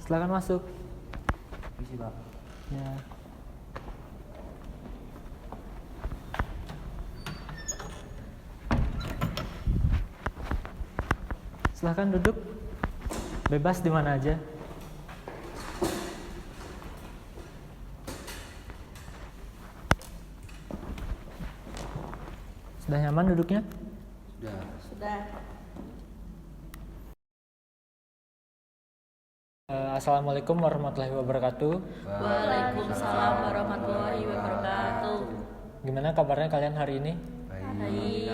Silakan masuk. Misi Pak. Ya. Silakan duduk. Bebas di mana aja. Sudah nyaman duduknya? Sudah. Assalamualaikum warahmatullahi wabarakatuh. Waalaikumsalam warahmatullahi wabarakatuh. Gimana kabarnya kalian hari ini? Baik.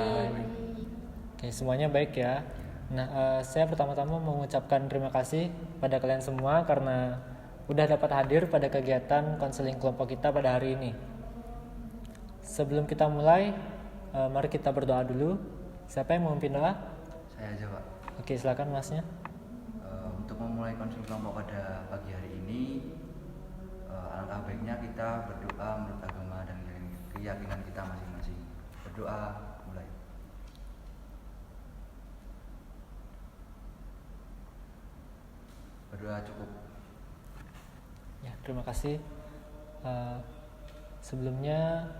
Oke, semuanya baik ya. Nah, saya pertama-tama mengucapkan terima kasih pada kalian semua karena udah dapat hadir pada kegiatan konseling kelompok kita pada hari ini. Sebelum kita mulai, mari kita berdoa dulu. Siapa yang mau memimpin doa? Saya aja Pak. Oke, silakan masnya. Untuk memulai konseling kelompok pada pagi hari ini, alangkah baiknya kita berdoa menurut agama dan keyakinan kita masing-masing. Berdoa mulai. Berdoa cukup. Ya, terima kasih. Sebelumnya,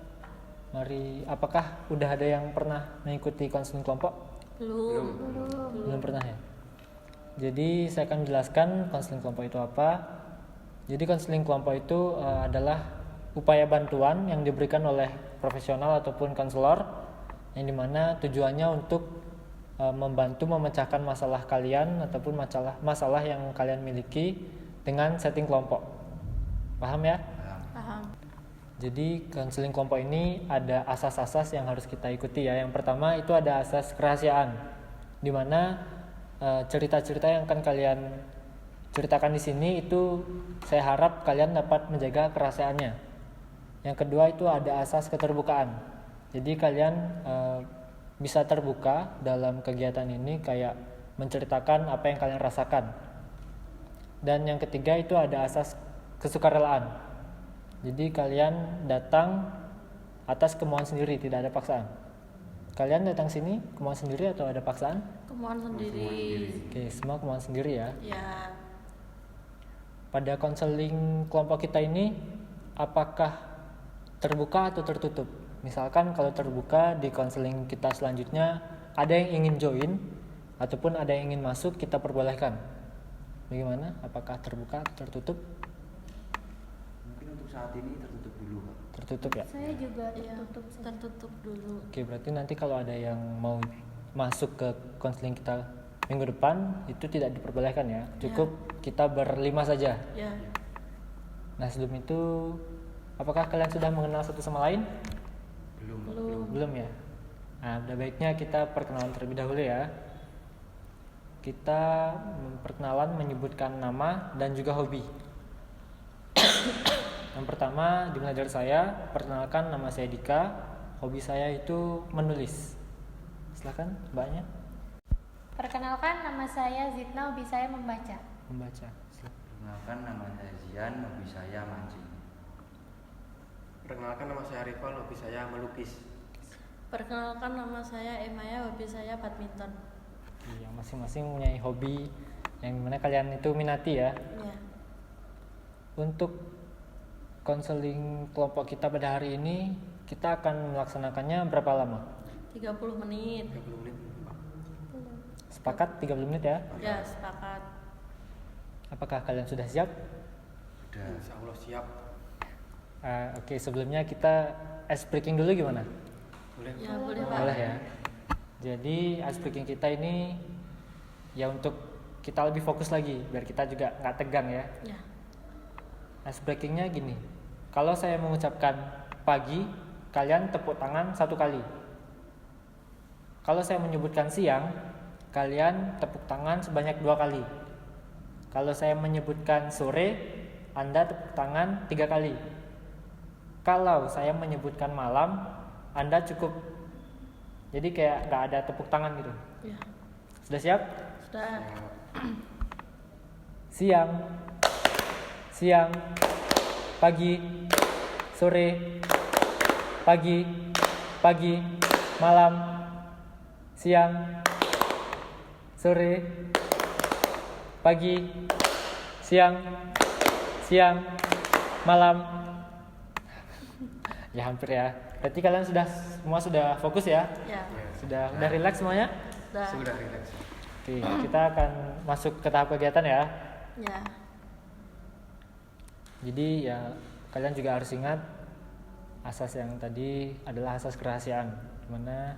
apakah udah ada yang pernah mengikuti konseling kelompok? Belum pernah ya? Jadi saya akan jelaskan konseling kelompok itu apa. Jadi konseling kelompok itu adalah upaya bantuan yang diberikan oleh profesional ataupun konselor, yang dimana tujuannya untuk membantu memecahkan masalah kalian ataupun masalah yang kalian miliki dengan setting kelompok. Paham ya? Paham. Jadi konseling kelompok ini ada asas-asas yang harus kita ikuti ya. Yang pertama itu ada asas kerahasiaan, di mana cerita-cerita yang akan kalian ceritakan di sini itu saya harap kalian dapat menjaga kerahasiaannya. Yang kedua itu ada asas keterbukaan. Jadi kalian bisa terbuka dalam kegiatan ini, kayak menceritakan apa yang kalian rasakan. Dan yang ketiga itu ada asas kesukarelaan. Jadi kalian datang atas kemauan sendiri, tidak ada paksaan. Kalian datang sini kemauan sendiri atau ada paksaan? Kemauan sendiri. Oke, semua kemauan sendiri ya. Ya. Pada konseling kelompok kita ini, apakah terbuka atau tertutup? Misalkan kalau terbuka di konseling kita selanjutnya, ada yang ingin join ataupun ada yang ingin masuk, kita perbolehkan. Bagaimana? Apakah terbuka atau tertutup? Mungkin untuk saat ini tertutup dulu Pak. Tertutup ya? Saya juga Ya, tertutup saja. tertutup dulu. Oke, berarti nanti kalau ada yang mau masuk ke konseling kita minggu depan, itu tidak diperbolehkan ya. Cukup kita berlima saja. Ya. Nah, sebelum itu, apakah kalian sudah mengenal satu sama lain? Belum ya? Nah, udah baiknya kita perkenalan terlebih dahulu ya. Kita perkenalan menyebutkan nama dan juga hobi. Yang pertama dimulai dari saya. Perkenalkan, nama saya Dika. Hobi saya itu menulis. Silakan mbaknya. Perkenalkan, nama saya Zitna, hobi saya membaca. Membaca. Perkenalkan, nama saya Zian, hobi saya mancing. Perkenalkan, nama saya Rival, hobi saya melukis. Perkenalkan, nama saya Emaya, hobi saya badminton. Iya, masing-masing punya hobi yang dimana kalian itu minati ya. Ya. Untuk konseling kelompok kita pada hari ini, kita akan melaksanakannya berapa lama? 30 menit. 30 menit Pak. Sepakat 30 menit ya? Ya, sepakat. Apakah kalian sudah siap? Udah. Insya Allah siap. Oke, sebelumnya kita ice breaking dulu gimana? Boleh. Ya, boleh Pak. Boleh ya. Jadi ice breaking kita ini ya untuk kita lebih fokus lagi, biar kita juga nggak tegang ya. Ya. Ice breakingnya gini, kalau saya mengucapkan pagi, kalian tepuk tangan 1 kali. Kalau saya menyebutkan siang, kalian tepuk tangan sebanyak 2 kali. Kalau saya menyebutkan sore, Anda tepuk tangan 3 kali. Kalau saya menyebutkan malam, Anda cukup, jadi kayak nggak ada tepuk tangan gitu. Ya. Sudah siap? Sudah. Siang, siang, pagi, sore, pagi, pagi, malam, siang, sore, pagi, siang, malam. Ya hampir ya. Berarti kalian semua sudah fokus ya? Ya. Sudah rileks semuanya? Udah. Sudah rileks. Oke, kita akan masuk ke tahap kegiatan ya. Ya. Jadi ya kalian juga harus ingat asas yang tadi adalah asas kerahasiaan, dimana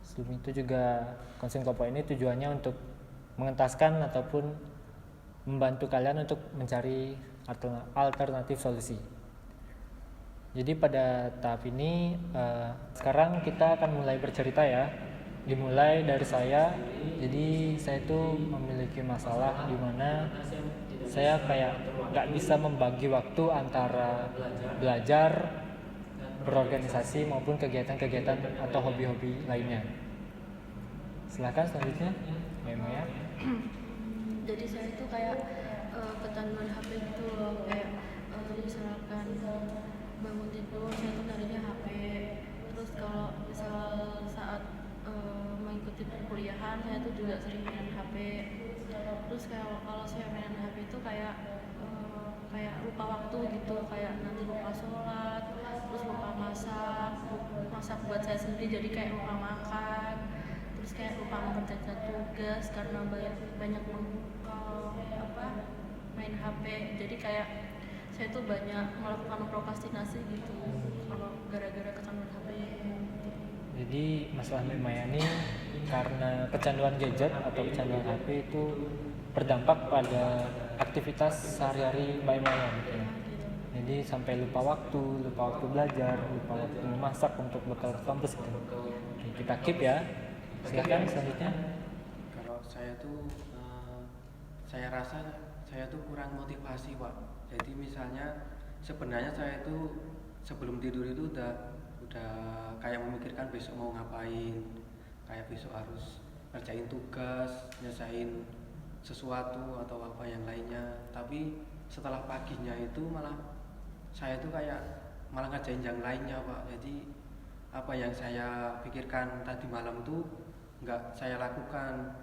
sebelum itu juga konseling kelompok ini tujuannya untuk mengentaskan ataupun membantu kalian untuk mencari alternatif solusi. Jadi pada tahap ini sekarang kita akan mulai bercerita ya. Dimulai dari saya. Jadi saya itu memiliki masalah di mana saya kayak nggak bisa membagi waktu antara belajar, berorganisasi maupun kegiatan-kegiatan atau hobi-hobi lainnya. Silakan selanjutnya, Mbak Maya. Jadi saya tuh kayak kecanduan HP gitu loh, kayak misalkan bangun tidur saya tuh nyarinya HP. Terus kalau misal saat mengikuti perkuliahan saya tuh juga sering main HP. Terus kalau saya main HP itu kayak lupa waktu gitu, kayak nanti lupa sholat, terus lupa masak buat saya sendiri, jadi kayak lupa makan, terus kayak lupa mengerjakan tugas karena banyak main HP. Jadi kayak saya tuh banyak melakukan prokrastinasi gitu kalau gara-gara kecanduan HP. Jadi masalah Mbak Maya ini karena kecanduan gadget atau kecanduan HP itu berdampak pada aktivitas sehari-hari Mbak Maya gitu ya. Jadi sampai lupa waktu belajar, lupa waktu memasak untuk bekal ke kampus gitu. Oke, kita keep ya. Silakan selanjutnya. Kalau saya tuh saya rasa saya tuh kurang motivasi, Pak. Jadi misalnya sebenarnya saya itu sebelum tidur itu udah kayak memikirkan besok mau ngapain, kayak besok harus ngerjain tugas, nyelesain sesuatu atau apa yang lainnya. Tapi setelah paginya itu malah saya tuh kayak malah ngerjain yang lainnya, Pak. Jadi apa yang saya pikirkan tadi malam tuh nggak saya lakukan.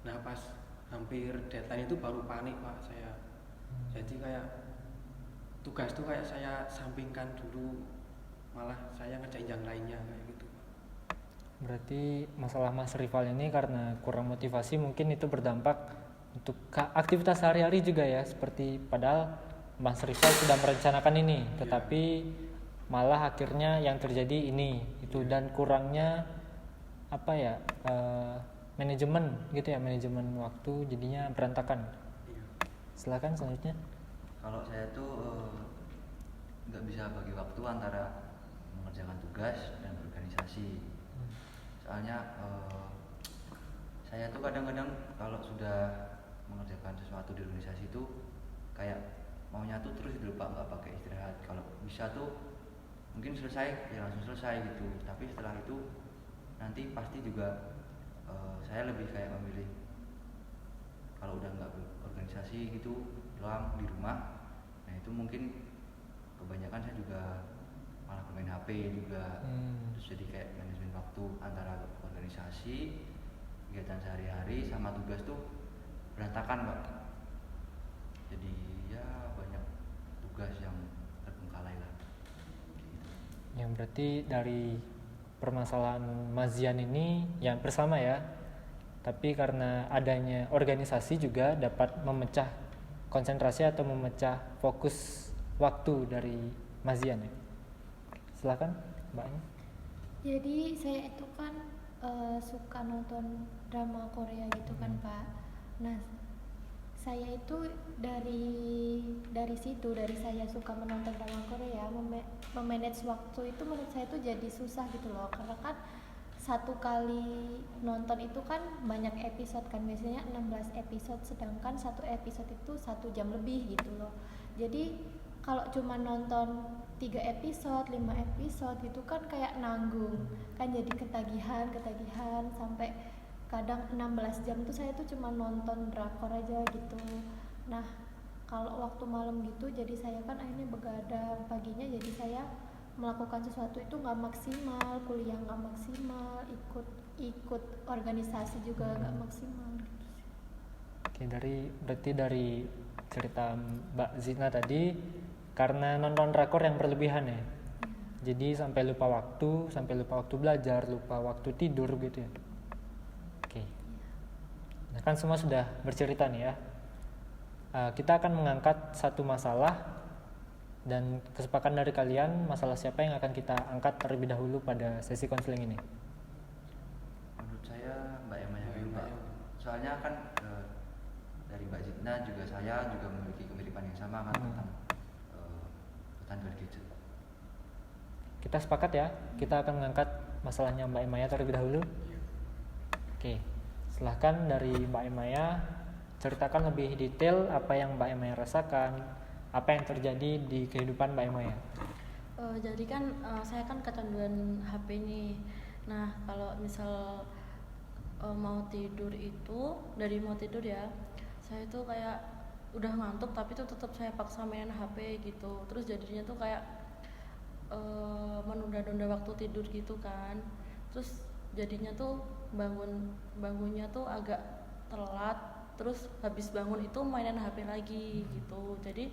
Nah pas hampir deadline itu baru panik, Pak, saya. Jadi kayak tugas tuh kayak saya sampingkan dulu, malah saya ngerjain yang lainnya kayak gitu, Pak. Berarti masalah Mas Rival ini karena kurang motivasi, mungkin itu berdampak untuk aktivitas sehari-hari juga ya. Seperti padahal Mas Rival sudah merencanakan ini, tetapi malah akhirnya yang terjadi ini itu, dan kurangnya apa ya, manajemen gitu ya, manajemen waktu jadinya berantakan. Iya. Silakan selanjutnya. Kalau saya tuh nggak bisa bagi waktu antara mengerjakan tugas dan organisasi. Soalnya saya tuh kadang-kadang kalau sudah mengerjakan sesuatu di organisasi itu kayak maunya tuh terus gitu, Pak, nggak pakai istirahat. Kalau bisa tuh mungkin selesai ya langsung selesai gitu, tapi setelah itu nanti pasti juga saya lebih kayak memilih kalau udah nggak organisasi gitu doang di rumah. Nah itu mungkin kebanyakan saya juga malah bermain HP juga. Terus jadi kayak manajemen waktu antara organisasi, kegiatan sehari-hari sama tugas tuh berantakan, Pak. Jadi ya banyak tugas yang terbengkalai lah gitu. Yang berarti dari permasalahan Mazian ini yang bersama ya, tapi karena adanya organisasi juga dapat memecah konsentrasi atau memecah fokus waktu dari Mazian ya. Silakan Mbaknya. Jadi saya itu kan suka nonton drama Korea gitu kan, Pak. Nah, saya itu dari situ, dari saya suka menonton drama Korea, memanage waktu itu menurut saya itu jadi susah gitu loh, karena kan satu kali nonton itu kan banyak episode kan, biasanya 16 episode, sedangkan satu episode itu 1 jam lebih gitu loh. Jadi kalau cuma nonton 3 episode, 5 episode gitu kan kayak nanggung, kan jadi ketagihan sampai kadang 16 jam tuh saya tuh cuma nonton drakor aja gitu. Nah kalau waktu malam gitu jadi saya kan akhirnya begadang, paginya jadi saya melakukan sesuatu itu nggak maksimal, kuliah nggak maksimal, ikut organisasi juga nggak maksimal. Oke, berarti dari cerita Mbak Zina tadi, karena nonton drakor yang berlebihan ya. Jadi sampai lupa waktu belajar, lupa waktu tidur gitu ya. Oke. Nah, kan semua sudah bercerita nih ya. Kita akan mengangkat satu masalah dan kesepakatan dari kalian masalah siapa yang akan kita angkat terlebih dahulu pada sesi konseling ini. Menurut saya Mbak Emma yang dulu, Pak. Soalnya kan dari Mbak Zidna juga saya juga memiliki kemiripan yang sama kan tentang kecanduan gadget. Kita sepakat ya, kita akan mengangkat masalahnya Mbak Emaya terlebih dahulu. Oke, silahkan dari Mbak Emaya ceritakan lebih detail apa yang Mbak Emaya rasakan, apa yang terjadi di kehidupan Mbak Emaya. Jadi kan saya kan kecanduan HP nih. Nah kalau misal mau tidur itu, dari mau tidur ya, saya tuh kayak udah ngantuk tapi tuh tetap saya paksa main HP gitu. Terus jadinya tuh kayak menunda-nunda waktu tidur gitu kan. Terus jadinya tuh bangunnya tuh agak telat. Terus habis bangun itu mainan HP lagi gitu. Jadi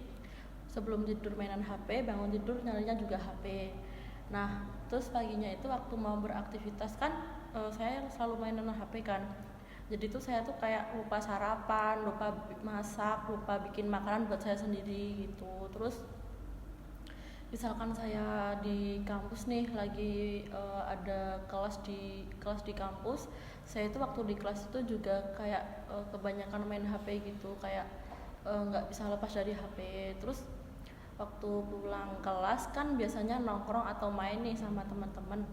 sebelum tidur mainan HP, bangun tidur nyarinya juga HP. Nah terus paginya itu waktu mau beraktivitas kan saya selalu mainan HP kan. Jadi tuh saya tuh kayak lupa sarapan, lupa masak, lupa bikin makanan buat saya sendiri gitu. Terus misalkan saya di kampus nih lagi ada kelas di kampus, saya itu waktu di kelas itu juga kayak kebanyakan main HP gitu, kayak nggak bisa lepas dari HP. Terus waktu pulang kelas kan biasanya nongkrong atau main nih sama teman-teman.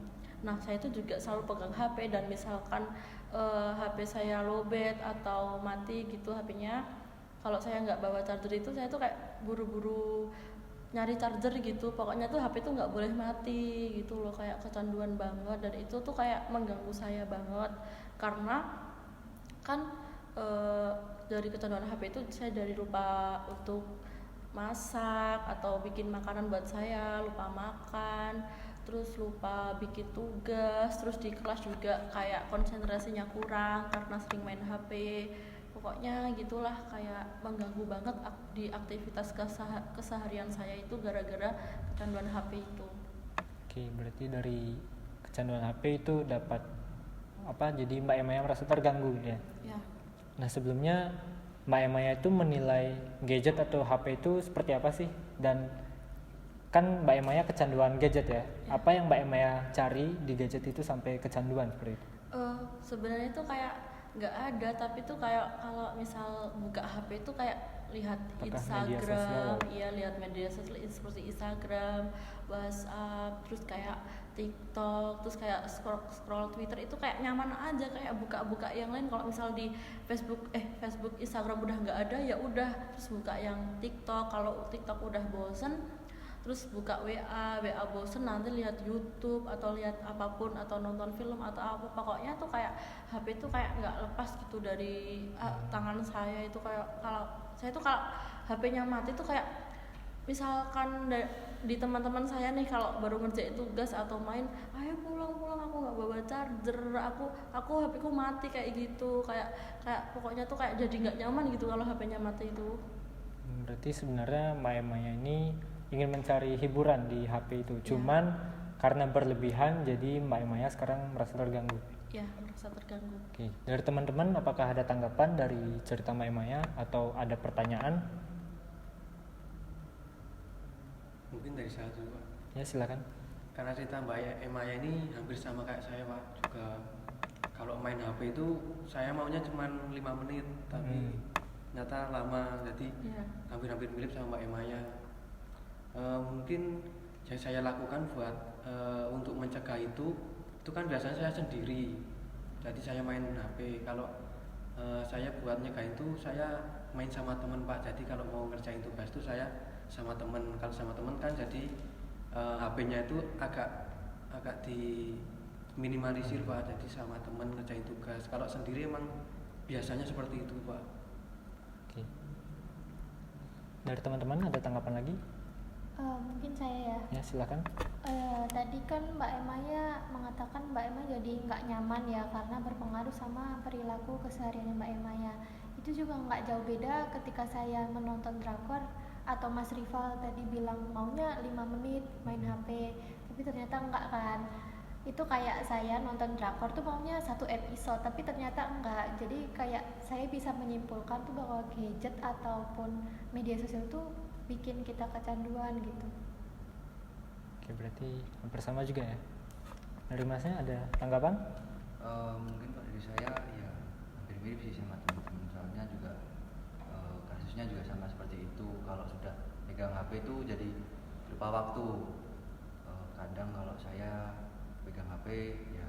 Nah saya itu juga selalu pegang HP, dan misalkan HP saya lowbat atau mati gitu HP-nya, kalau saya nggak bawa charger itu saya tuh kayak buru-buru nyari charger gitu. Pokoknya tuh HP tuh nggak boleh mati gitu loh, kayak kecanduan banget. Dan itu tuh kayak mengganggu saya banget, karena kan dari kecanduan HP itu saya dari lupa untuk masak atau bikin makanan buat saya, lupa makan, terus lupa bikin tugas, terus di kelas juga kayak konsentrasinya kurang karena sering main HP. Pokoknya gitulah, kayak mengganggu banget di aktivitas keseharian saya itu gara-gara kecanduan HP itu. Oke, berarti dari kecanduan HP itu dapat jadi Mbak Emaya merasa terganggu ya. Ya. Nah sebelumnya Mbak Emaya itu menilai gadget atau HP itu seperti apa sih? Dan kan Mbak Emaya kecanduan gadget ya. Apa yang Mbak Emaya cari di gadget itu sampai kecanduan seperti itu? Sebenarnya itu kayak nggak ada, tapi tuh kayak kalau misal buka HP itu kayak lihat Apakah media sosial? Instagram, iya lihat media sosial seperti Instagram, WhatsApp, terus kayak TikTok, terus kayak scroll Twitter, itu kayak nyaman aja, kayak buka-buka yang lain. Kalau misal di Facebook Instagram udah nggak ada, ya udah terus buka yang TikTok. Kalau TikTok udah bosen, terus buka WA bosen, nanti lihat YouTube atau lihat apapun atau nonton film atau apa. Pokoknya tuh kayak HP tuh kayak nggak lepas gitu dari tangan saya. Itu kayak kalau saya tuh kalau HP-nya mati tuh kayak misalkan di teman-teman saya nih kalau baru ngerjain tugas atau main, ayo pulang aku nggak bawa charger, aku HP ku mati, kayak gitu. Kayak pokoknya tuh kayak jadi nggak nyaman gitu kalau HP-nya mati itu. Berarti sebenarnya Mbak Emaya ini ingin mencari hiburan di HP itu, cuman karena berlebihan jadi Mbak Emaya sekarang merasa terganggu. Ya, merasa terganggu. Oke, dari teman-teman apakah ada tanggapan dari cerita Mbak Emaya atau ada pertanyaan? Mungkin dari saya dulu, Pak. Ya silakan. Karena cerita Mbak Emaya ini hampir sama kayak saya, Pak. Juga kalau main HP itu saya maunya cuma 5 menit, tapi ternyata lama, jadi hampir-hampir mirip sama Mbak Emaya. Mungkin yang saya lakukan buat untuk mencegah itu kan biasanya saya sendiri, jadi saya main HP. Kalau saya buat nyegah itu saya main sama teman, Pak. Jadi kalau mau ngerjain tugas itu saya sama teman. Kalau sama teman kan jadi HP-nya itu agak diminimalisir, Pak. Jadi sama teman ngerjain tugas. Kalau sendiri emang biasanya seperti itu, Pak. Oke. Dari teman-teman ada tanggapan lagi? Mungkin saya ya. Ya silakan. Tadi kan Mbak Emaya mengatakan Mbak Emaya jadi nggak nyaman ya karena berpengaruh sama perilaku keseharian Mbak Emaya. itu juga nggak jauh beda ketika saya menonton drakor atau Mas Rival tadi bilang maunya 5 menit main HP, tapi ternyata enggak kan. Itu kayak saya nonton drakor tuh maunya 1 episode, tapi ternyata enggak. Jadi kayak saya bisa menyimpulkan tuh bahwa gadget ataupun media sosial tuh bikin kita kecanduan gitu. Oke, berarti hampir sama juga ya. Dari Masnya ada tanggapan? Mungkin kalau dari saya ya hampir mirip sih sama teman-teman, soalnya juga kasusnya juga sama seperti itu. Kalau sudah pegang HP itu jadi lupa waktu. Kadang kalau saya pegang HP ya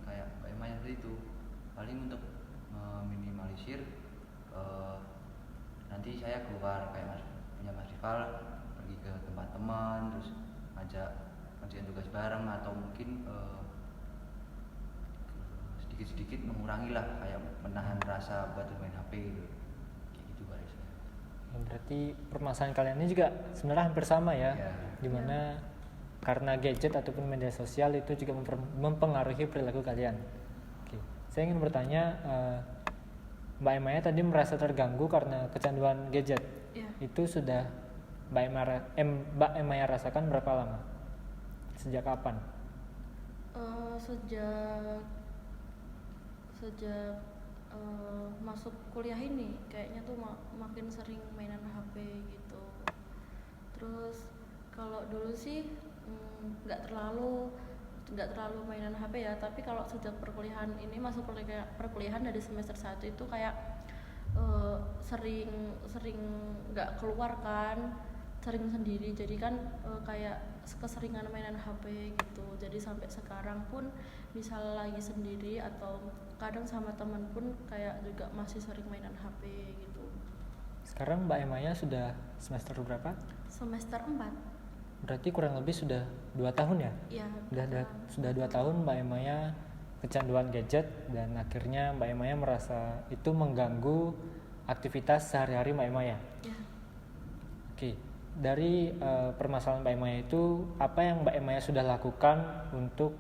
kayak Mbak Emma yang tadi itu, paling untuk meminimalisir nanti saya keluar kayak punya Mas Rival, pergi ke tempat teman terus ngajak kerjain tugas bareng, atau mungkin sedikit-sedikit mengurangi lah, kayak menahan rasa buat main HP gitu. Kayak gitu Pak Reza. Berarti permasalahan kalian ini juga sebenarnya hampir sama ya, Ya. dimana karena gadget ataupun media sosial itu juga mempengaruhi perilaku kalian. Oke, saya ingin bertanya, Mbak Emaya tadi merasa terganggu karena kecanduan gadget. Iya. Itu sudah Mbak Emaya rasakan berapa lama? Sejak kapan? Sejak masuk kuliah ini kayaknya tuh makin sering mainan HP gitu. Terus kalau dulu sih nggak terlalu mainan HP ya, tapi kalau sejak perkuliahan ini masuk perkuliahan dari semester 1 itu kayak sering nggak keluar kan, sering sendiri, jadi kan kayak keseringan mainan HP gitu. Jadi sampai sekarang pun misal lagi sendiri atau kadang sama teman pun kayak juga masih sering mainan HP gitu. Sekarang Mbak Emaya sudah semester berapa? Semester 4. Berarti kurang lebih sudah 2 tahun ya? Ya, Sudah 2 tahun Mbak Emaya kecanduan gadget, dan akhirnya Mbak Emaya merasa itu mengganggu aktivitas sehari-hari Mbak Emaya. ya. Oke, dari permasalahan Mbak Emaya itu, apa yang Mbak Emaya sudah lakukan untuk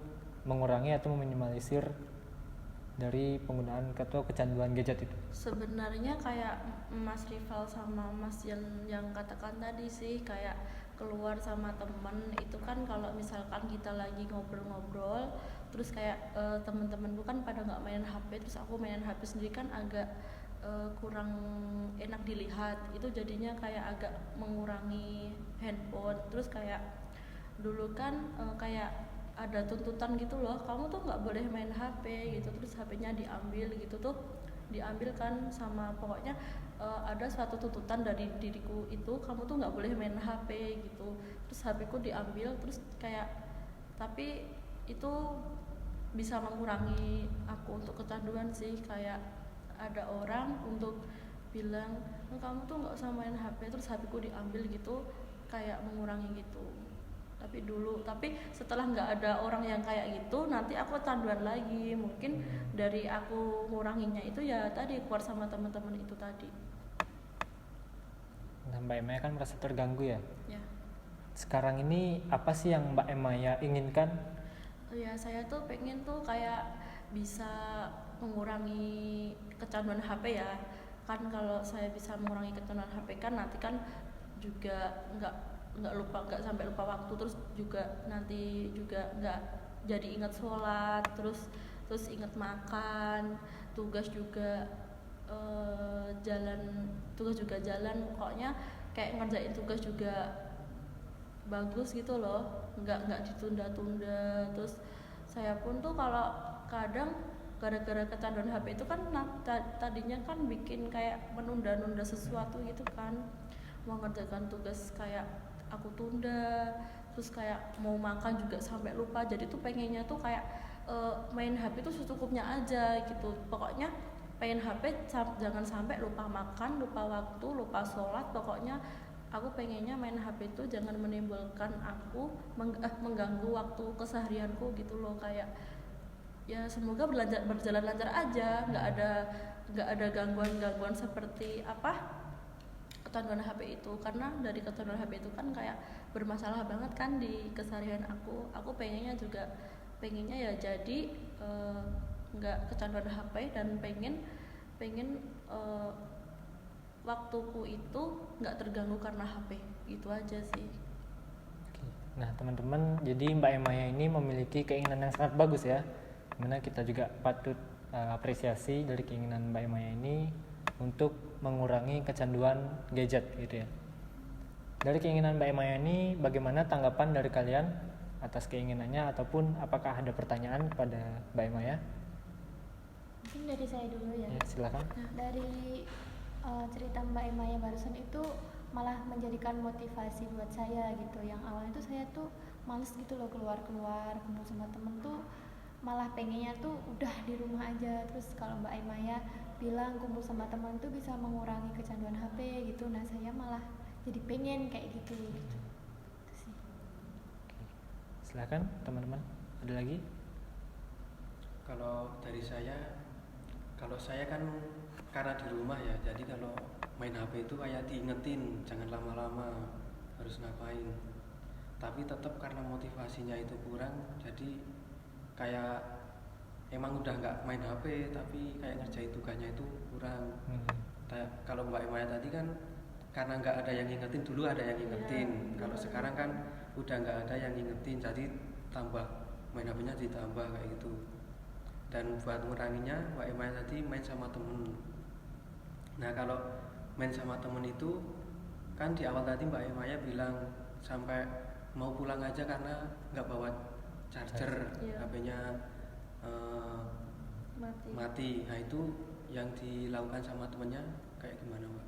mengurangi atau meminimalisir dari penggunaan atau kecanduan gadget itu? Sebenarnya kayak Mas Rival sama Mas yang katakan tadi sih, kayak keluar sama temen itu kan kalau misalkan kita lagi ngobrol-ngobrol terus kayak temen-temenku kan pada nggak main HP, terus aku main HP sendiri kan agak kurang enak dilihat, itu jadinya kayak agak mengurangi handphone. Terus kayak dulu kan kayak ada tuntutan gitu loh, kamu tuh nggak boleh main HP gitu, terus HP-nya diambil gitu tuh, diambil kan sama pokoknya ada suatu tuntutan dari diriku itu, kamu tuh nggak boleh main HP gitu, terus HP-ku diambil. Terus kayak tapi itu bisa mengurangi aku untuk kecanduan sih, kayak ada orang untuk bilang kamu tuh nggak usah main HP, terus HP-ku diambil gitu, kayak mengurangi gitu. Tapi setelah nggak ada orang yang kayak gitu, nanti aku kecanduan lagi. Mungkin dari aku nguranginya itu ya tadi keluar sama teman-teman itu tadi. Nah, Mbak Emaya kan merasa terganggu ya. Ya. Sekarang ini apa sih yang Mbak Emaya inginkan? Ya saya tuh pengen tuh kayak bisa mengurangi kecanduan HP ya. Kan kalau saya bisa mengurangi kecanduan HP kan nanti kan juga nggak sampai lupa waktu, terus juga nanti juga nggak jadi ingat sholat, terus ingat makan, tugas juga jalan, pokoknya kayak ngerjain tugas juga bagus gitu loh, nggak ditunda-tunda. Terus saya pun tuh kalau kadang gara-gara kecanduan HP itu kan tadinya kan bikin kayak menunda-nunda sesuatu gitu kan, mau ngerjakan tugas kayak aku tunda, terus kayak mau makan juga sampai lupa. Jadi tuh pengennya tuh kayak main HP tuh secukupnya aja gitu, pokoknya pengen HP jangan sampai lupa makan, lupa waktu, lupa sholat. Pokoknya aku pengennya main HP itu jangan menimbulkan aku mengganggu waktu keseharianku gitu loh. Kayak ya semoga berjalan lancar aja, nggak ada gangguan seperti apa kecanduan HP itu, karena dari kecanduan HP itu kan kayak bermasalah banget kan di keseharian aku. Aku pengennya ya jadi nggak kecanduan HP, dan pengen pengen waktuku itu nggak terganggu karena HP, gitu aja sih. Oke. Nah teman-teman, jadi Mbak Emaya ini memiliki keinginan yang sangat bagus ya, dimana kita juga patut apresiasi dari keinginan Mbak Emaya ini untuk mengurangi kecanduan gadget gitu ya. Dari keinginan Mbak Emaya ini, bagaimana tanggapan dari kalian atas keinginannya, ataupun apakah ada pertanyaan kepada Mbak Emaya? Mungkin dari saya dulu ya. Ya, silakan. Dari cerita Mbak Emaya barusan itu malah menjadikan motivasi buat saya gitu. Yang awalnya tuh saya tuh males gitu loh keluar-keluar kumpul sama temen tuh, malah pengennya tuh udah di rumah aja. Terus kalau Mbak Emaya bilang kumpul sama teman tuh bisa mengurangi kecanduan HP gitu, nah saya malah jadi pengen kayak gitu. Itu sih. Silakan teman-teman, ada lagi? Kalau dari saya, kalau saya kan karena di rumah ya, jadi kalau main HP itu kayak diingetin jangan lama-lama, harus ngapain. Tapi tetap karena motivasinya itu kurang, jadi kayak emang udah nggak main HP, tapi kayak ngerjain tugasnya itu kurang. Kalau Mbak Emaya tadi kan karena nggak ada yang ngingetin, dulu ada yang ngingetin. Kalau sekarang kan udah nggak ada yang ngingetin, jadi tambah main HP-nya ditambah kayak gitu. Dan buat nguranginya, Mbak Emaya tadi main sama temen. Nah kalau main sama temen itu kan di awal tadi Mbak Emaya bilang sampai mau pulang aja karena nggak bawa charger, HP-nya mati. Nah itu yang dilakukan sama temennya kayak gimana Mbak?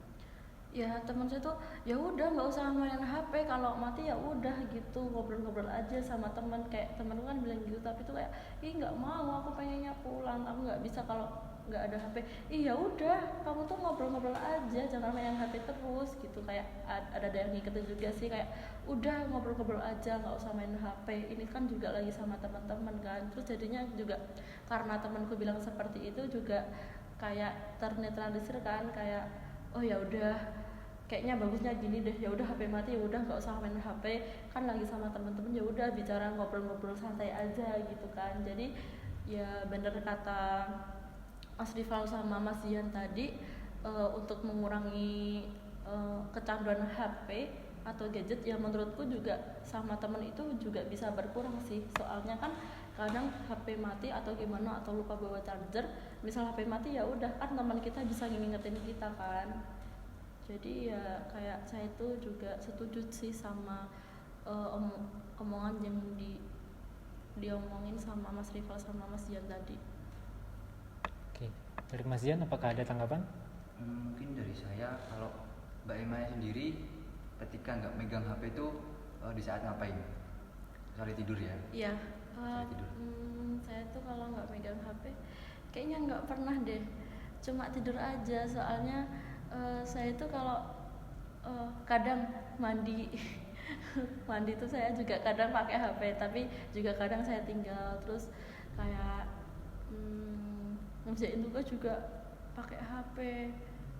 Ya teman saya tuh ya udah nggak usah main HP, kalau mati ya udah gitu, ngobrol-ngobrol aja sama teman. Kayak temanku kan bilang gitu, tapi tuh kayak ih nggak mau, aku pengennya pulang, aku nggak bisa kalau nggak ada HP. Iya udah, kamu tuh ngobrol-ngobrol aja, jangan main HP terus gitu. Kayak ada yang ngikutin juga sih, kayak udah ngobrol-ngobrol aja, nggak usah main HP. Ini kan juga lagi sama teman-teman kan. Terus jadinya juga karena temanku bilang seperti itu juga kayak ternetralisir kan, kayak oh ya udah kayaknya bagusnya gini deh, ya udah HP mati, ya udah nggak usah main HP, kan lagi sama teman-teman, ya udah bicara ngobrol-ngobrol santai aja gitu kan. Jadi ya bener kata Mas Rival sama Mas Dian tadi, untuk mengurangi kecanduan HP atau gadget ya menurutku juga sama temen itu juga bisa berkurang sih. Soalnya kan kadang HP mati atau gimana atau lupa bawa charger, misal HP mati ya udah kan teman kita bisa ngingetin kita kan. Jadi ya kayak saya itu juga setuju sih sama omongan yang diomongin sama Mas Rival sama Mas Dian tadi. Oke, dari Mas Dian apakah ada tanggapan? Mungkin dari saya, kalau Mbak Emaya sendiri ketika nggak megang HP itu di saat ngapain? Misalnya tidur ya? Iya, Tidur. saya tuh kalau nggak megang HP kayaknya nggak pernah deh, cuma tidur aja. Soalnya saya tuh kalau kadang mandi mandi tuh saya juga kadang pakai HP, tapi juga kadang saya tinggal. Terus kayak ngerjain tugas juga pakai HP,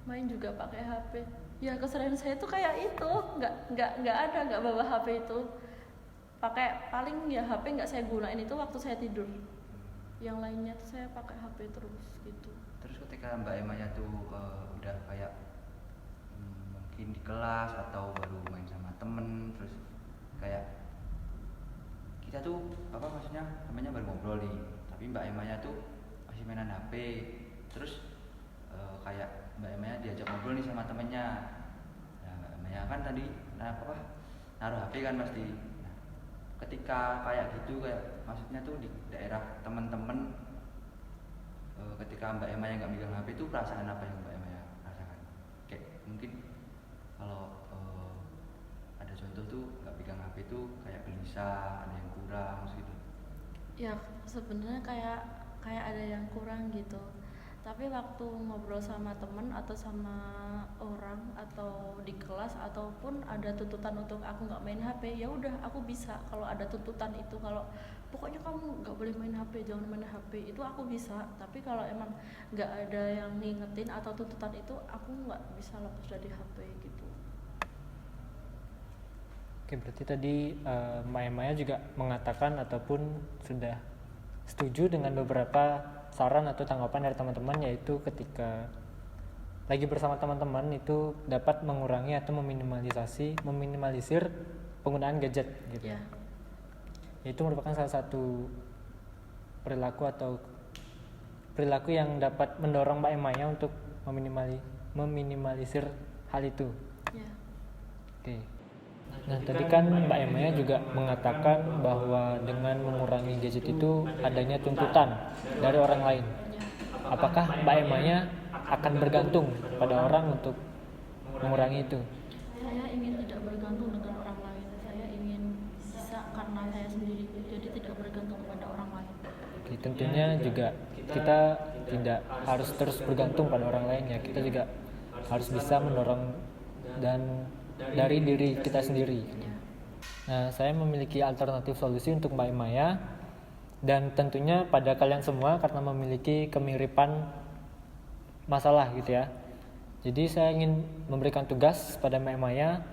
main juga pakai HP. Ya keseharian saya tuh kayak itu, nggak bawa HP itu. Pakai paling ya HP nggak saya gunain itu waktu saya tidur. Yang lainnya tuh saya pakai HP terus gitu. Terus ketika Mbak Emaya tuh udah kayak mungkin di kelas atau baru main sama temen, terus kayak kita tuh apa maksudnya namanya baru ngobrol nih, tapi Mbak Emaya tuh masih mainan HP. Terus kayak Mbak Emaya diajak ngobrol nih sama temennya. Nah, Mbak Emaya kan tadi naruh HP kan pasti. Nah, ketika kayak gitu, kayak maksudnya tuh di daerah temen-temen, ketika Mbak Emaya nggak megang HP itu perasaan apa yang Mbak Emaya rasakan? Kayak mungkin kalau ada contoh tuh nggak pegang HP itu kayak gelisah, ada yang kurang gitu. Ya sebenarnya kayak ada yang kurang gitu. Tapi waktu ngobrol sama temen atau sama orang atau di kelas ataupun ada tuntutan untuk aku nggak main HP, ya udah aku bisa. Kalau ada tuntutan itu, kalau pokoknya kamu nggak boleh main HP, jangan main HP, itu aku bisa. Tapi kalau emang nggak ada yang ngingetin atau tuntutan itu, aku nggak bisa lepas dari HP gitu. Oke, berarti tadi Mbak Emaya juga mengatakan ataupun sudah setuju dengan beberapa saran atau tanggapan dari teman-teman, yaitu ketika lagi bersama teman-teman itu dapat mengurangi atau meminimalisir penggunaan gadget gitu. Ya. Itu merupakan salah satu perilaku yang dapat mendorong Mbak Emaya untuk meminimalisir hal itu. Ya. Oke. Nah, tadi kan Mbak Emaya juga mengatakan bahwa dengan mengurangi gadget itu adanya tuntutan dari orang lain. Ya. Apakah Mbak Emaya akan bergantung pada orang untuk mengurangi itu? Saya ingin tidak bergantung dengan orang lain. Saya ingin bisa karena saya sendiri, jadi tidak bergantung pada orang lain. Oke, tentunya juga kita tidak harus terus bergantung pada orang lain ya. Kita juga harus bisa mendorong dan dari diri kita sendiri. Ya. Nah, saya memiliki alternatif solusi untuk Mbak Emaya, dan tentunya pada kalian semua karena memiliki kemiripan masalah gitu ya. Jadi saya ingin memberikan tugas pada Mbak Emaya,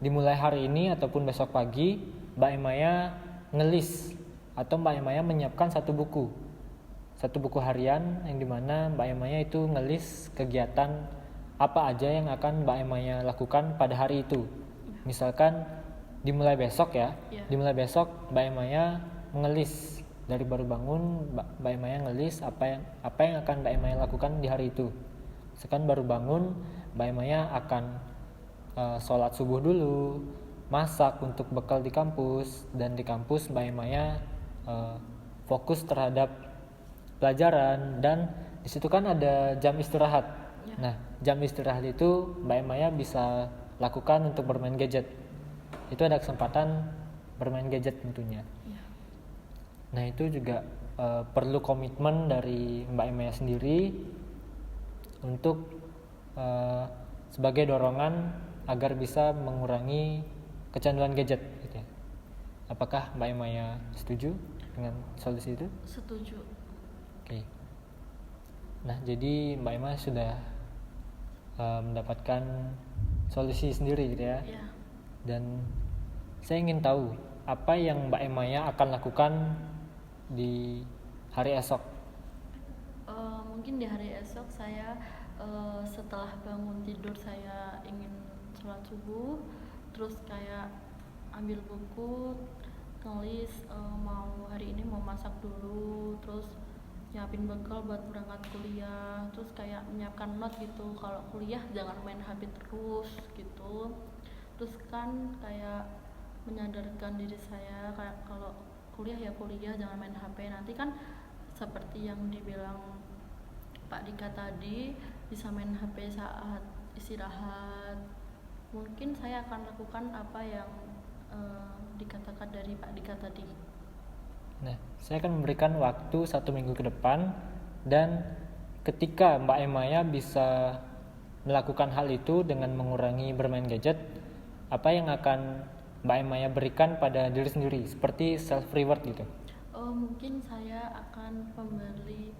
dimulai hari ini ataupun besok pagi Mbak Emaya ngelis atau Mbak Emaya menyiapkan satu buku harian yang dimana Mbak Emaya itu ngelis kegiatan apa aja yang akan Mbak Emaya lakukan pada hari itu. Misalkan dimulai besok ya, Ya. dimulai besok Mbak Emaya ngelis dari baru bangun, Mbak Emaya ngelis apa yang akan Mbak Emaya lakukan di hari itu. Misalkan baru bangun, Mbak Emaya akan sholat subuh dulu, masak untuk bekal di kampus, dan di kampus Mbak Emaya fokus terhadap pelajaran, dan di situ kan ada jam istirahat. Ya. Nah, jam istirahat itu Mbak Emaya bisa lakukan untuk bermain gadget. Itu ada kesempatan bermain gadget tentunya. Ya. Nah, itu juga perlu komitmen dari Mbak Emaya sendiri untuk sebagai dorongan agar bisa mengurangi kecanduan gadget gitu ya. Apakah Mbak Emaya setuju dengan solusi itu? Setuju. Oke. Nah, jadi Mbak Emaya sudah mendapatkan solusi sendiri gitu ya. Ya. Dan saya ingin tahu apa yang Mbak Emaya akan lakukan di hari esok. Mungkin di hari esok saya setelah bangun tidur saya ingin sholat subuh, terus kayak ambil buku, tulis mau hari ini mau masak dulu, terus nyiapin bekal buat berangkat kuliah, terus kayak menyiapkan note gitu kalau kuliah jangan main HP terus gitu. Terus kan kayak menyadarkan diri saya kayak kalau kuliah ya kuliah, jangan main HP. Nanti kan seperti yang dibilang Pak Dika tadi, bisa main HP saat istirahat. Mungkin saya akan lakukan apa yang dikatakan dari Pak Dika tadi. Nah, saya akan memberikan waktu 1 minggu ke depan, dan ketika Mbak Emaya bisa melakukan hal itu dengan mengurangi bermain gadget, apa yang akan Mbak Emaya berikan pada diri sendiri, seperti self reward gitu? Mungkin saya akan membeli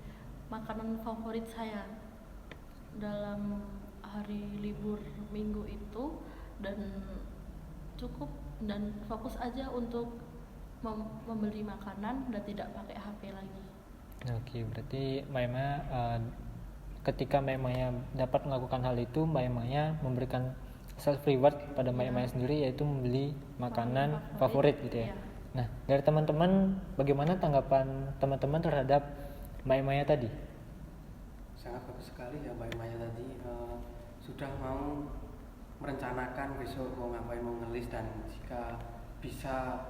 makanan favorit saya dalam hari libur minggu itu, dan cukup dan fokus aja untuk membeli makanan dan tidak pakai HP lagi. Oke, berarti Mbak Emaya ketika Mbak Emaya dapat melakukan hal itu, Mbak Emaya memberikan self reward pada Mbak Emaya sendiri, yaitu membeli makanan favorit gitu ya. Iya. Nah, dari teman-teman, bagaimana tanggapan teman-teman terhadap Mbak Emaya tadi? Sangat bagus sekali ya Mbak Emaya tadi, sudah mau merencanakan besok mau ngapain, mau ngelis, dan jika bisa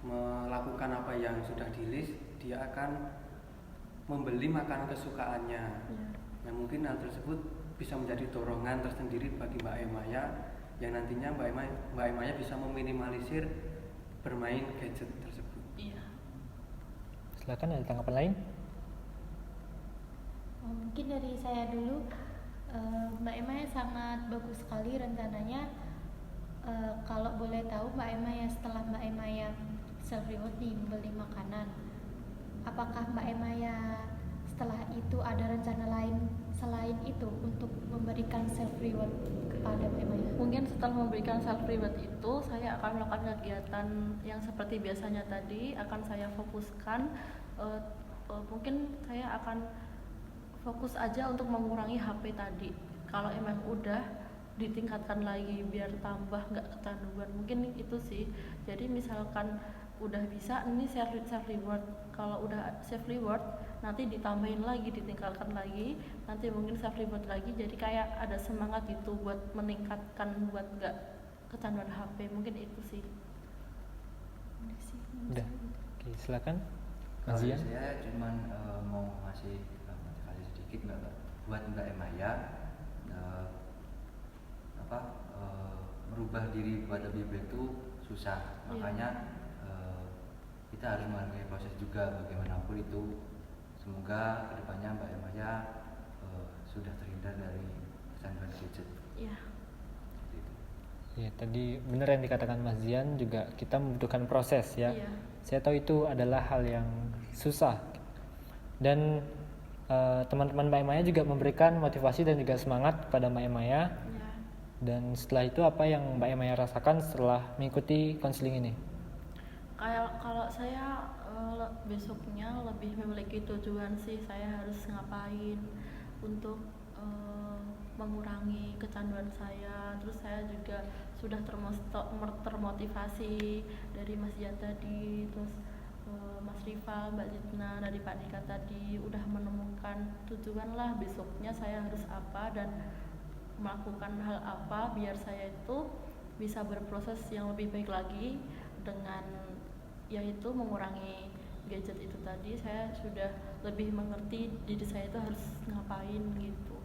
melakukan apa yang sudah di-list, dia akan membeli makanan kesukaannya. Ya. Nah, mungkin hal tersebut bisa menjadi dorongan tersendiri bagi Mbak Emaya, yang nantinya Mbak Emaya bisa meminimalisir bermain gadget tersebut. Iya. Silakan, ada tanggapan lain? Mungkin dari saya dulu, Mbak Emaya sangat bagus sekali rencananya. Kalau boleh tahu Mbak Emaya, setelah Mbak Emaya self reward nih beli makanan, apakah Mbak Emaya setelah itu ada rencana lain selain itu untuk memberikan self reward kepada Mbak Emaya? Mungkin setelah memberikan self reward itu, saya akan melakukan kegiatan yang seperti biasanya tadi, akan saya fokuskan mungkin saya akan fokus aja untuk mengurangi HP tadi. Kalau emang udah ditingkatkan lagi biar tambah nggak kecanduan, mungkin itu sih. Jadi misalkan udah bisa ini self reward, kalau udah self reward nanti ditambahin lagi, ditingkatkan lagi, nanti mungkin self reward lagi, jadi kayak ada semangat gitu buat meningkatkan, buat nggak kecanduan HP. Mungkin itu sih. Udah. Oke, silakan. Kalau Mas Zian. saya cuman mau ngasih motivasi sedikit Mbak, buat Mbak Emaya merubah diri buat lebih baik itu susah. Iya. Makanya kita harus menghargai proses juga bagaimanapun itu. Semoga kedepannya Mbak Emaya sudah terhindar dari kecanduan gadget. Iya. Seperti itu. Ya, tadi benar yang dikatakan Mas Zian, juga kita membutuhkan proses ya. Iya. Saya tahu itu adalah hal yang susah. Dan teman-teman Mbak Emaya juga memberikan motivasi dan juga semangat kepada Mbak Emaya. Iya. Dan setelah itu apa yang Mbak Emaya rasakan setelah mengikuti konseling ini? Kayak kalau saya besoknya lebih memiliki tujuan sih, saya harus ngapain untuk mengurangi kecanduan saya. Terus saya juga sudah termotivasi dari Mas Jan tadi, terus Mas Rival, Mbak Jitna, dari Pak Dika tadi udah menemukan tujuan lah besoknya saya harus apa dan melakukan hal apa biar saya itu bisa berproses yang lebih baik lagi dengan yaitu mengurangi gadget itu tadi. Saya sudah lebih mengerti diri saya itu harus ngapain gitu.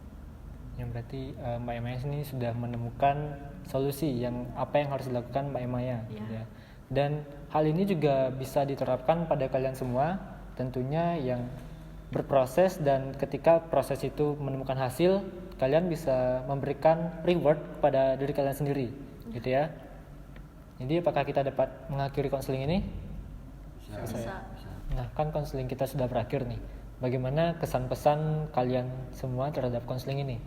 Yang berarti Mbak Emaya ini sudah menemukan solusi yang apa yang harus dilakukan Mbak Emaya. Iya. Ya. Dan hal ini juga bisa diterapkan pada kalian semua, tentunya yang berproses, dan ketika proses itu menemukan hasil, kalian bisa memberikan reward kepada diri kalian sendiri, gitu ya. Jadi apakah kita dapat mengakhiri konseling ini? Bisa. Nah, kan konseling kita sudah berakhir nih. Bagaimana kesan-pesan kalian semua terhadap konseling ini?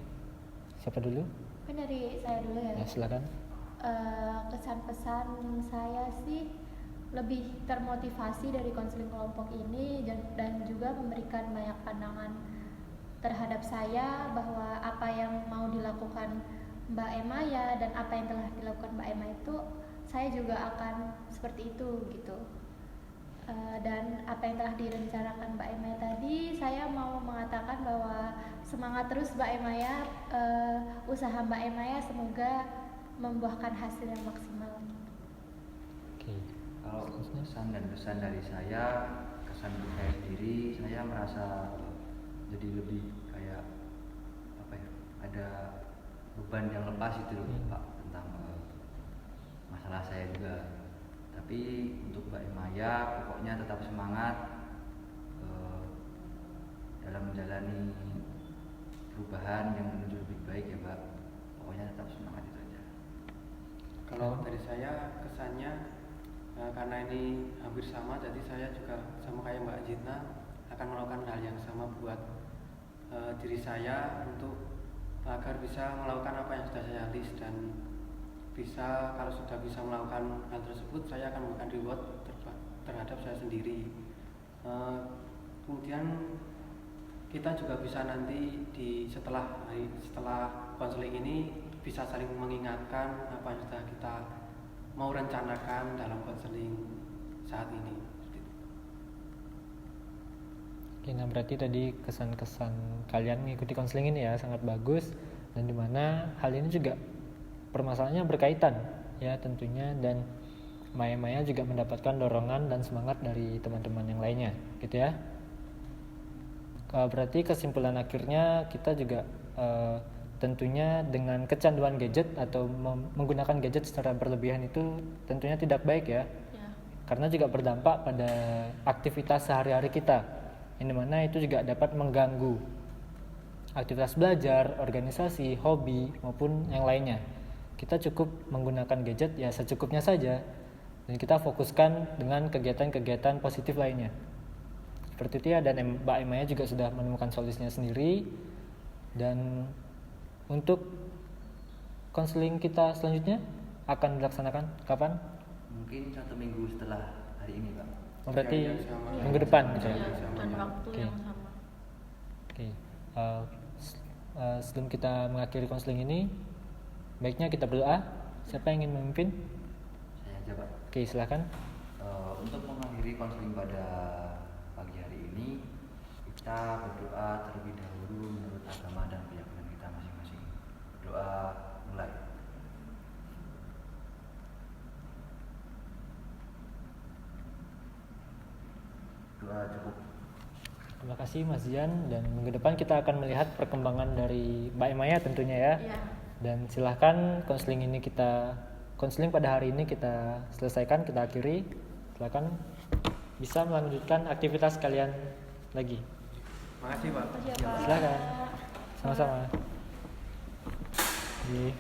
Siapa dulu? Kan dari saya dulu ya. Ya, silakan. Kesan-pesan saya sih lebih termotivasi dari konseling kelompok ini dan juga memberikan banyak pandangan terhadap saya bahwa apa yang mau dilakukan Mbak Emaya dan apa yang telah dilakukan Mbak Emaya itu saya juga akan seperti itu gitu. Dan apa yang telah direncanakan Mbak Emaya tadi, saya mau mengatakan bahwa semangat terus Mbak Emaya, usaha Mbak Emaya semoga membuahkan hasil yang maksimal. Oke. Kalau kesan dan pesan dari saya, kesan untuk saya sendiri, saya merasa jadi lebih kayak apa ya, ada beban yang lepas itu loh Pak, tentang masalah saya juga. Tapi untuk Mbak Emaya, pokoknya tetap semangat dalam menjalani perubahan yang menuju lebih baik ya Mbak. Pokoknya tetap semangat itu aja. Kalau dari saya kesannya karena ini hampir sama, jadi saya juga sama kayak Mbak Jitna akan melakukan hal yang sama buat diri saya untuk agar bisa melakukan apa yang sudah saya list, dan bisa kalau sudah bisa melakukan hal tersebut saya akan memberikan reward terhadap saya sendiri. Kemudian kita juga bisa nanti setelah konseling ini bisa saling mengingatkan apa yang sudah kita mau rencanakan dalam konseling saat ini. Oke, nah berarti tadi kesan-kesan kalian mengikuti konseling ini ya sangat bagus, dan dimana hal ini juga permasalahannya berkaitan ya tentunya, dan Maya juga mendapatkan dorongan dan semangat dari teman-teman yang lainnya gitu ya. Berarti kesimpulan akhirnya kita juga tentunya dengan kecanduan gadget atau menggunakan gadget secara berlebihan itu tentunya tidak baik ya, karena juga berdampak pada aktivitas sehari-hari kita, yang dimana itu juga dapat mengganggu aktivitas belajar, organisasi, hobi maupun yang lainnya. Kita cukup menggunakan gadget ya secukupnya saja, dan kita fokuskan dengan kegiatan-kegiatan positif lainnya seperti itu ya. Dan Mbak Emaya juga sudah menemukan solusinya sendiri. Dan untuk konseling kita selanjutnya akan dilaksanakan kapan? Mungkin 1 minggu setelah hari ini Pak. Oh, berarti Jam yang sama. minggu depan gitu ya? Iya, Sama, dan Pak. waktu Oke. yang sama. Oke, sebelum kita mengakhiri konseling ini, baiknya kita berdoa. Siapa yang ingin memimpin? Saya aja Pak. Oke, silakan. Untuk mengakhiri konseling pada pagi hari ini, kita berdoa terlebih dahulu menurut agama dan keyakinan kita masing-masing. Doa mulai. Doa cukup. Terima kasih Mas Zian, dan minggu depan kita akan melihat perkembangan dari Mbak Emaya tentunya ya. Iya. Dan silahkan konseling pada hari ini kita selesaikan, kita akhiri. Silakan bisa melanjutkan aktivitas kalian lagi. Makasih Pak. Makasih ya, Pak. Silakan. Sama-sama. Oke.